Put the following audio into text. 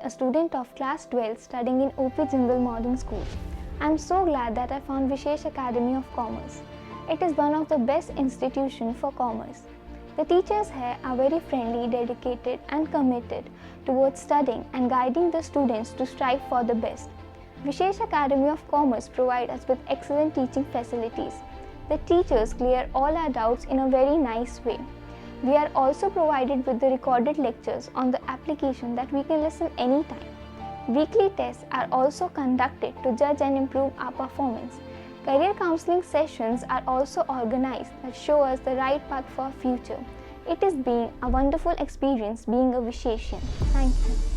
a student of class 12 studying in OP Jindal Modern School. I am so glad that I found Vishesh Academy of Commerce. It is one of the best institutions for commerce. The teachers here are very friendly, dedicated and committed towards studying and guiding the students to strive for the best. Vishesh Academy of Commerce provide us with excellent teaching facilities. The teachers clear all our doubts in a very nice way. We are also provided with the recorded lectures on the application that we can listen anytime. Weekly tests are also conducted to judge and improve our performance. Career counseling sessions are also organized that show us the right path for our future. It has been a wonderful experience being a Visheshian. Thank you.